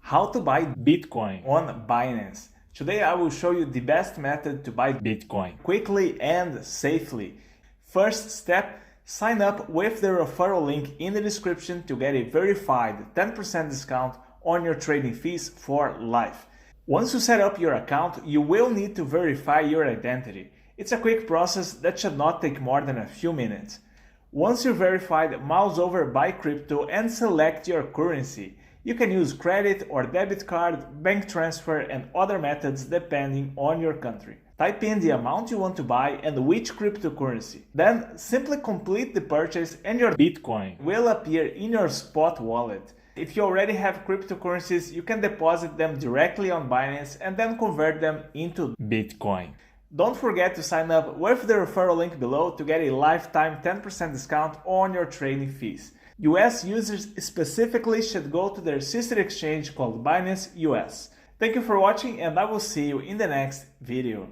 How to buy Bitcoin on Binance. Today I will show you the best method to buy Bitcoin quickly and safely. First step, sign up with the referral link in the description to get a verified 10% discount on your trading fees for life. Once you set up your account, you will need to verify your identity. It's a quick process that should not take more than a few minutes. Once you're verified, mouse over Buy Crypto and select your currency. You can use credit or debit card, bank transfer, and other methods depending on your country. Type in the amount you want to buy and which cryptocurrency. Then simply complete the purchase and your Bitcoin will appear in your spot wallet. If you already have cryptocurrencies, you can deposit them directly on Binance and then convert them into Bitcoin. Don't forget to sign up with the referral link below to get a lifetime 10% discount on your trading fees. US users specifically should go to their sister exchange called Binance US. Thank you for watching and I will see you in the next video.